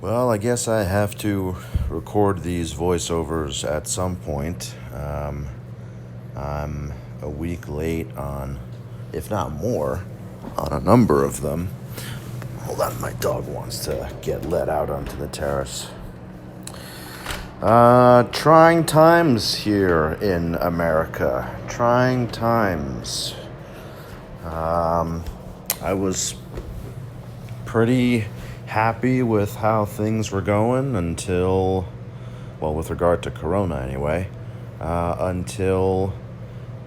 Well, I guess I have to record these voiceovers at some point. I'm a week late on, if not more, on a number of them. Hold on, my dog wants to get let out onto the terrace. Trying times here in America. Trying times. I was pretty happy with how things were going until, well, with regard to Corona anyway, until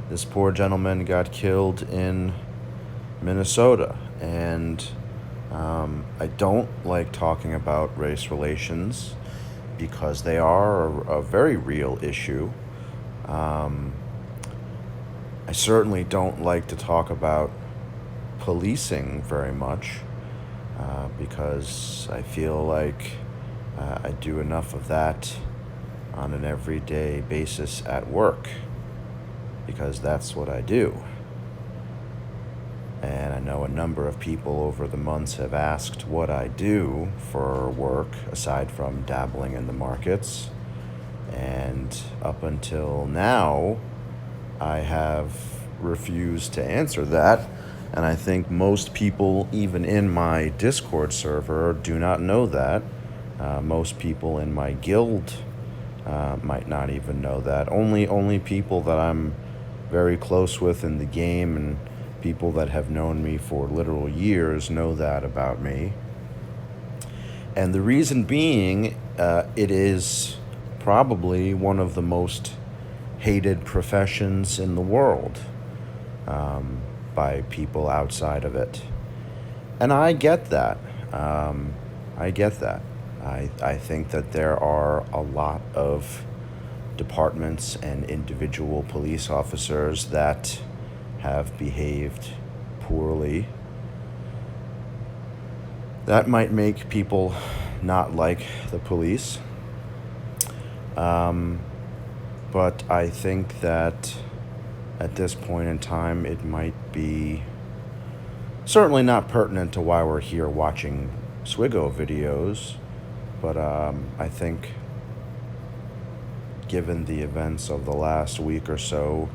this poor gentleman got killed in Minnesota. And I don't like talking about race relations because they are a very real issue. I certainly don't like to talk about policing very much because I feel like I do enough of that on an everyday basis at work because that's what I do. And I know a number of people over the months have asked what I do for work aside from dabbling in the markets. And up until now, I have refused to answer that. And I think most people, even in my Discord server, do not know that. Most people in my guild might not even know that. Only people that I'm very close with in the game and people that have known me for literal years know that about me. And the reason being, it is probably one of the most hated professions in the world by people outside of it. And I get that. I get that. I think that there are a lot of departments and individual police officers that have behaved poorly. That might make people not like the police. But I think that at this point in time, it might be certainly not pertinent to why we're here watching Swiggo videos, but I think given the events of the last week or so,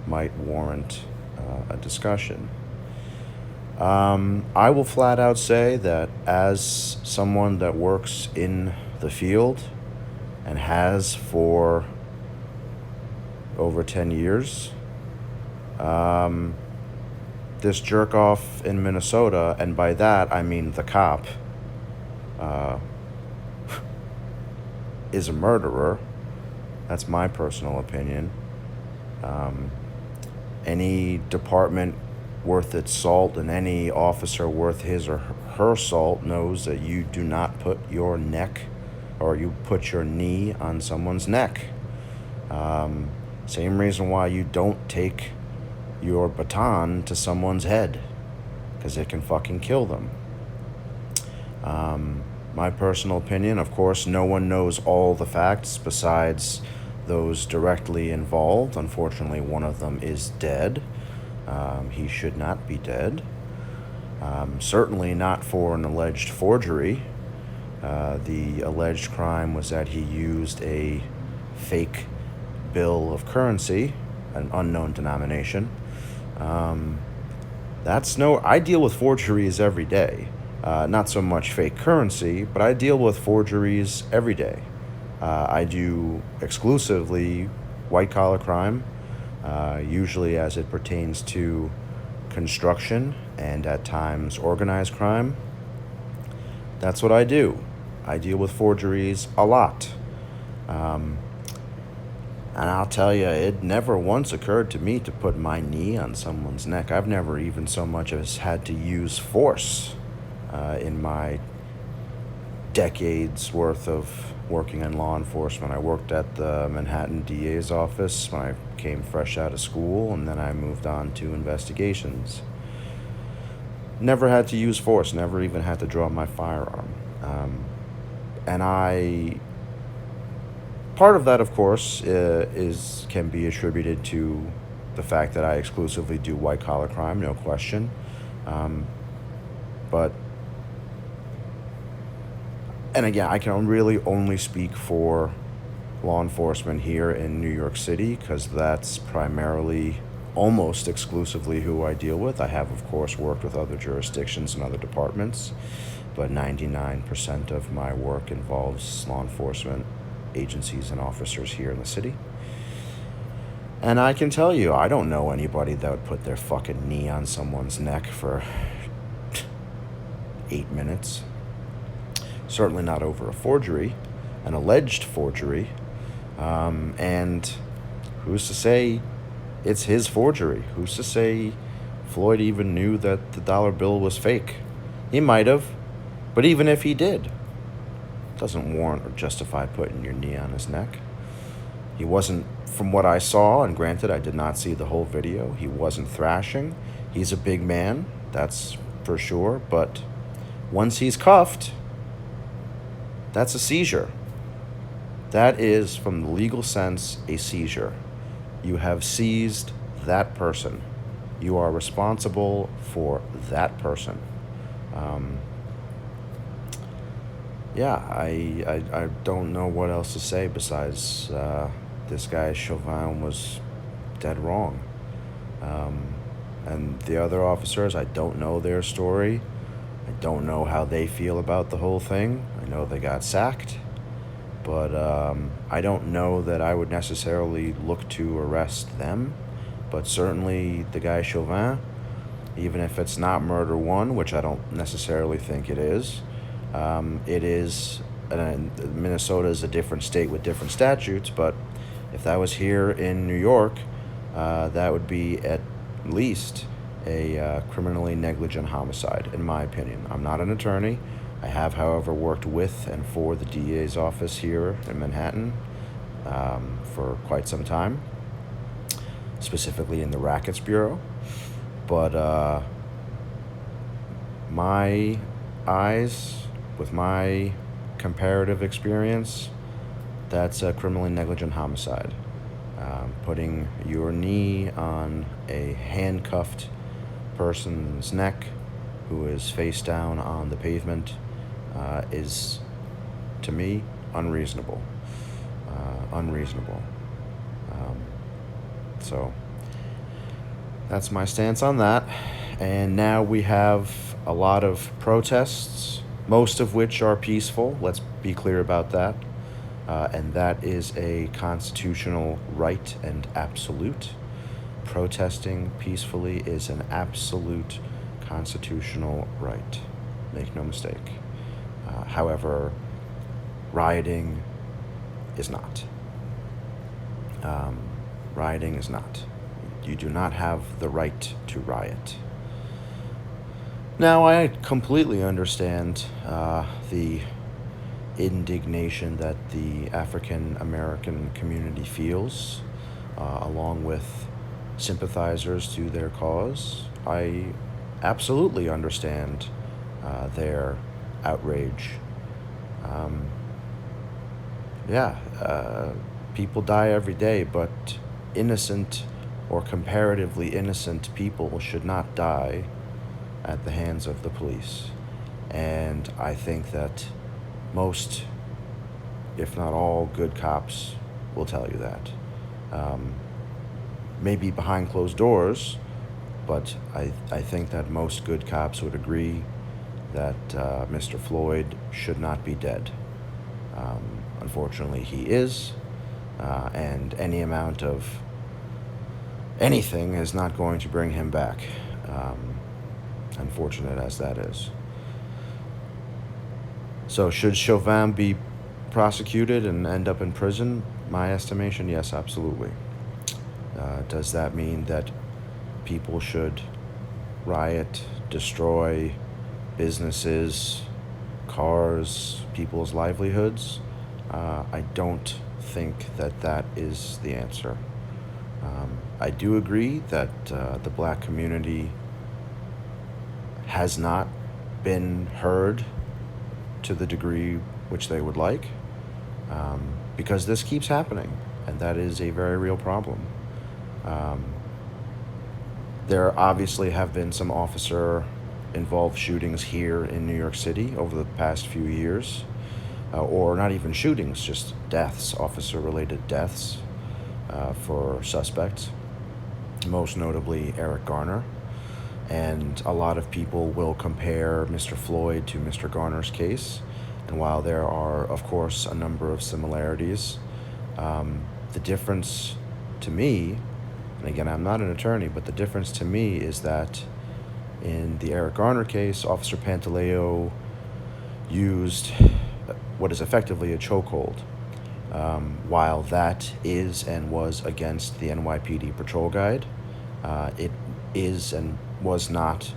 might warrant a discussion. I will flat out say that as someone that works in the field and has for over 10 years, this jerk off in Minnesota, and by that I mean the cop, is a murderer. That's my personal opinion. Any department worth its salt and any officer worth his or her salt knows that you do not put your neck or you put your knee on someone's neck. Same reason why you don't take your baton to someone's head, because it can fucking kill them. My personal opinion, of course, no one knows all the facts besides those directly involved. Unfortunately, one of them is dead. He should not be dead. Certainly not for an alleged forgery. The alleged crime was that he used a fake bill of currency, an unknown denomination. I deal with forgeries every day. Not so much fake currency, but I deal with forgeries every day. I do exclusively white-collar crime, usually as it pertains to construction and at times organized crime. That's what I do. I deal with forgeries a lot. And I'll tell you, it never once occurred to me to put my knee on someone's neck. I've never even so much as had to use force in my decades worth of working in law enforcement. I worked at the Manhattan DA's office when I came fresh out of school, and then I moved on to investigations. Never had to use force, never even had to draw my firearm. Part of that, of course, can be attributed to the fact that I exclusively do white-collar crime, no question. But and again, I can really only speak for law enforcement here in New York City because that's primarily, almost exclusively, who I deal with. I have, of course, worked with other jurisdictions and other departments, but 99% of my work involves law enforcement agencies and officers here in the city. And I can tell you, I don't know anybody that would put their fucking knee on someone's neck for 8 minutes. Certainly not over a forgery, an alleged forgery. And who's to say it's his forgery? Who's to say Floyd even knew that the dollar bill was fake? He might have, but even if he did, doesn't warrant or justify putting your knee on his neck. He wasn't, from what I saw, and granted I did not see the whole video, he wasn't thrashing. He's a big man, that's for sure, but once he's cuffed, that's a seizure. That is, from the legal sense, a seizure. You have seized that person. You are responsible for that person. I don't know what else to say besides this guy Chauvin was dead wrong. And the other officers, I don't know their story. I don't know how they feel about the whole thing. I know they got sacked. But I don't know that I would necessarily look to arrest them. But certainly the guy Chauvin, even if it's not murder one, which I don't necessarily think it is, Minnesota is a different state with different statutes, but if that was here in New York, that would be at least a criminally negligent homicide, in my opinion. I'm not an attorney. I have, however, worked with and for the DA's office here in Manhattan for quite some time, specifically in the Rackets Bureau. But my eyes, with my comparative experience, that's a criminally negligent homicide. Putting your knee on a handcuffed person's neck who is face down on the pavement is, to me, unreasonable. So that's my stance on that. And now we have a lot of protests, most of which are peaceful. Let's be clear about that. And that is a constitutional right and absolute. Protesting peacefully is an absolute constitutional right. Make no mistake. However, rioting is not. Rioting is not. You do not have the right to riot. Now, I completely understand the indignation that the African American community feels, along with sympathizers to their cause. I absolutely understand their outrage. People die every day, but innocent or comparatively innocent people should not die at the hands of the police. And I think that most, if not all, good cops will tell you that. Maybe behind closed doors, but I think that most good cops would agree that Mr. Floyd should not be dead. Unfortunately, he is, and any amount of anything is not going to bring him back, unfortunate as that is. So should Chauvin be prosecuted and end up in prison? My estimation, yes, absolutely. Does that mean that people should riot, destroy businesses, cars, people's livelihoods? I don't think that that is the answer. I do agree that the black community has not been heard to the degree which they would like, because this keeps happening, and that is a very real problem. There obviously have been some officer-involved shootings here in New York City over the past few years, or not even shootings, just deaths, officer-related deaths for suspects, most notably Eric Garner. And a lot of people will compare Mr. Floyd to Mr. Garner's case. And while there are, of course, a number of similarities, the difference to me, and again, I'm not an attorney, but the difference to me is that in the Eric Garner case, Officer Pantaleo used what is effectively a chokehold. While that is and was against the NYPD patrol guide, it is and was not,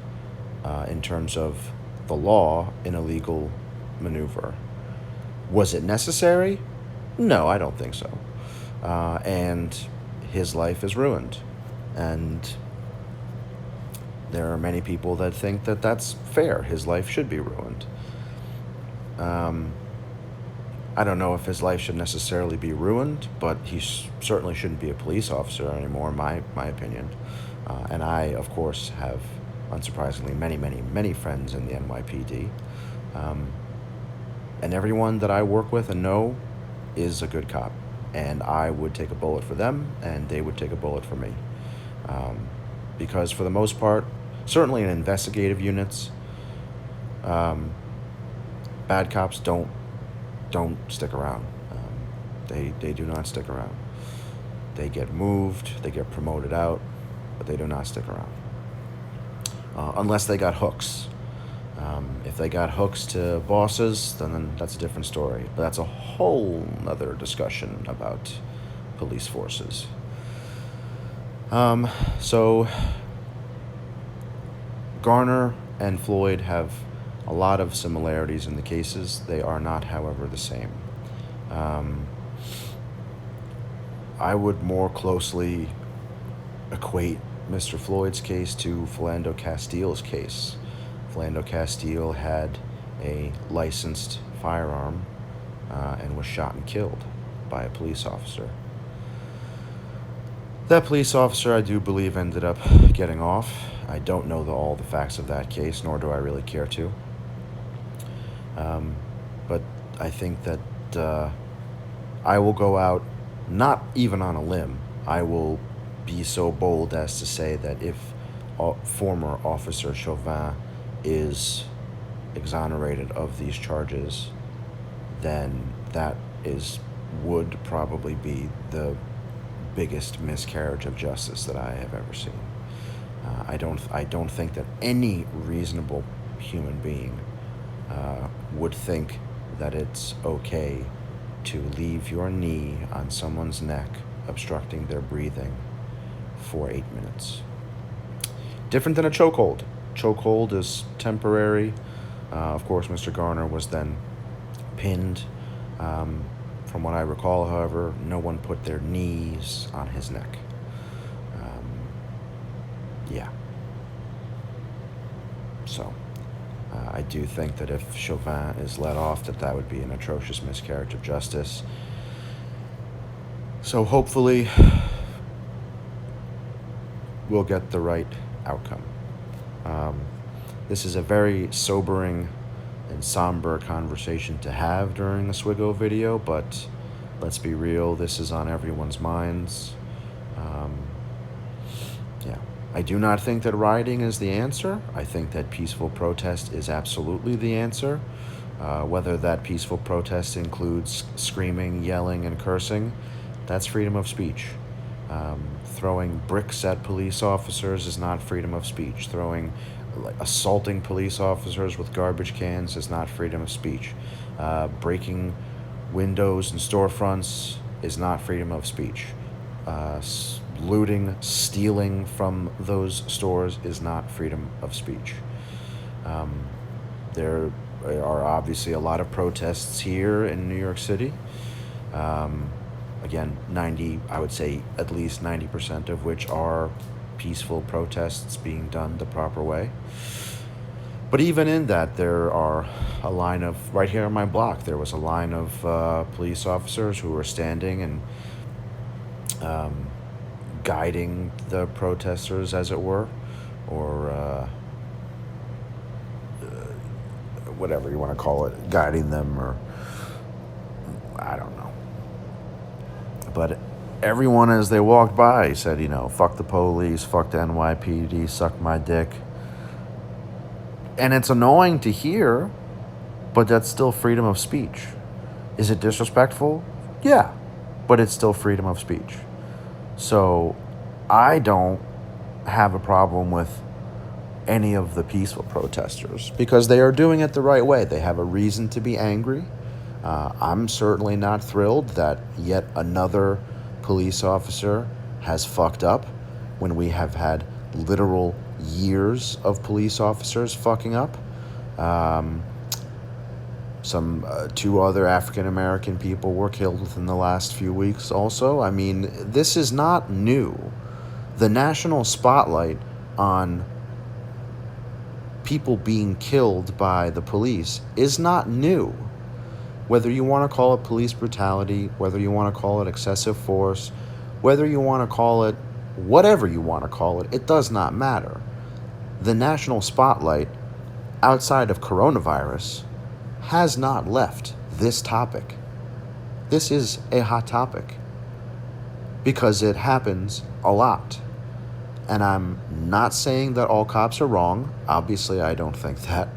in terms of the law, an illegal maneuver. Was it necessary? No, I don't think so. And his life is ruined. And there are many people that think that that's fair. His life should be ruined. I don't know if his life should necessarily be ruined, but he certainly shouldn't be a police officer anymore, in my opinion. And I, of course, have, unsurprisingly, many friends in the NYPD. And everyone that I work with and know is a good cop. And I would take a bullet for them, and they would take a bullet for me. Because for the most part, certainly in investigative units, bad cops don't stick around. They do not stick around. They get moved, they get promoted out, but they do not stick around. Unless they got hooks. If they got hooks to bosses, then that's a different story. But that's a whole other discussion about police forces. So Garner and Floyd have a lot of similarities in the cases. They are not, however, the same. I would more closely equate Mr. Floyd's case to Philando Castile's case. Philando Castile had a licensed firearm and was shot and killed by a police officer. That police officer, I do believe, ended up getting off. I don't know all the facts of that case, nor do I really care to. But I think that I will go out, not even on a limb, I will be so bold as to say that if former Officer Chauvin is exonerated of these charges, then that would probably be the biggest miscarriage of justice that I have ever seen. I don't think that any reasonable human being would think that it's okay to leave your knee on someone's neck, obstructing their breathing, for 8 minutes. Different than a chokehold. Chokehold is temporary. Of course, Mr. Garner was then pinned. From what I recall, however, no one put their knees on his neck. Yeah. So, I do think that if Chauvin is let off, that would be an atrocious miscarriage of justice. So hopefully, we'll get the right outcome. This is a very sobering and somber conversation to have during a Swigo video, but let's be real, this is on everyone's minds. Yeah. I do not think that rioting is the answer. I think that peaceful protest is absolutely the answer. Whether that peaceful protest includes screaming, yelling, and cursing, that's freedom of speech. Throwing bricks at police officers is not freedom of speech. Assaulting police officers with garbage cans is not freedom of speech. Breaking windows and storefronts is not freedom of speech. Looting, stealing from those stores is not freedom of speech. There are obviously a lot of protests here in New York City. Again, I would say at least 90% of which are peaceful protests being done the proper way. But even in that, there are a line of, right here on my block, there was a line of police officers who were standing and guiding the protesters, as it were, or whatever you want to call it, guiding them or I don't know. But everyone, as they walked by, said, fuck the police, fuck the NYPD, suck my dick. And it's annoying to hear, but that's still freedom of speech. Is it disrespectful? Yeah, but it's still freedom of speech. So I don't have a problem with any of the peaceful protesters because they are doing it the right way. They have a reason to be angry. I'm certainly not thrilled that yet another police officer has fucked up when we have had literal years of police officers fucking up. Two other African American people were killed within the last few weeks also. I mean, this is not new. The national spotlight on people being killed by the police is not new. Whether you want to call it police brutality, whether you want to call it excessive force, whether you want to call it whatever you want to call it, it does not matter. The national spotlight, outside of coronavirus, has not left this topic. This is a hot topic because it happens a lot. And I'm not saying that all cops are wrong. Obviously, I don't think that.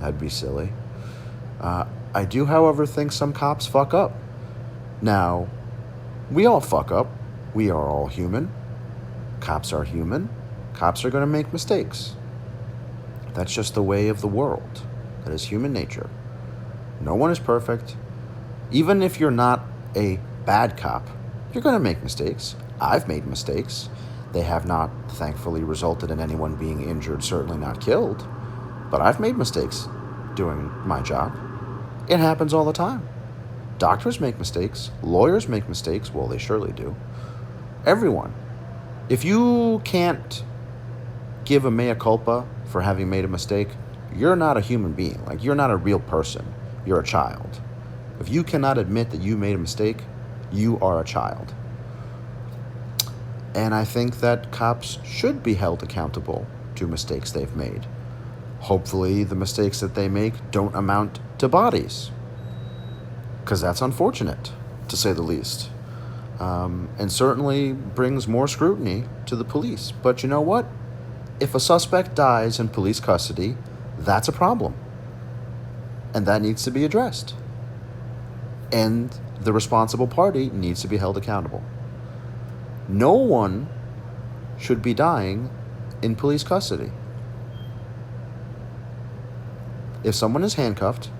That'd be silly. I do, however, think some cops fuck up. Now, we all fuck up. We are all human. Cops are human. Cops are going to make mistakes. That's just the way of the world. That is human nature. No one is perfect. Even if you're not a bad cop, you're going to make mistakes. I've made mistakes. They have not, thankfully, resulted in anyone being injured, certainly not killed. But I've made mistakes doing my job. It happens all the time. Doctors make mistakes. Lawyers make mistakes. Well, they surely do. Everyone. If you can't give a mea culpa for having made a mistake, you're not a human being. Like, you're not a real person. You're a child. If you cannot admit that you made a mistake, you are a child. And I think that cops should be held accountable to mistakes they've made. Hopefully, the mistakes that they make don't amount to bodies, because that's unfortunate, to say the least. And certainly brings more scrutiny to the police. But you know what? If a suspect dies in police custody, that's a problem. And that needs to be addressed. And the responsible party needs to be held accountable. No one should be dying in police custody. If someone is handcuffed,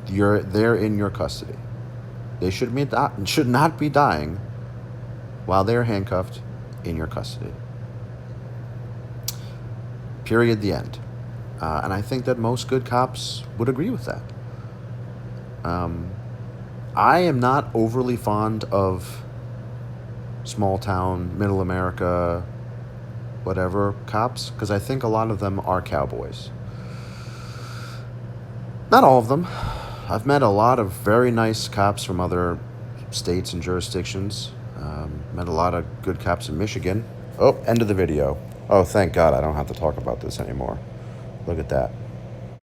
they're in your custody. They should not be dying while they're handcuffed in your custody. Period. The end. And I think that most good cops would agree with that. I am not overly fond of small town, middle America, whatever cops, because I think a lot of them are cowboys. Not all of them. I've met a lot of very nice cops from other states and jurisdictions. Met a lot of good cops in Michigan. Oh, end of the video. Oh, thank God I don't have to talk about this anymore. Look at that.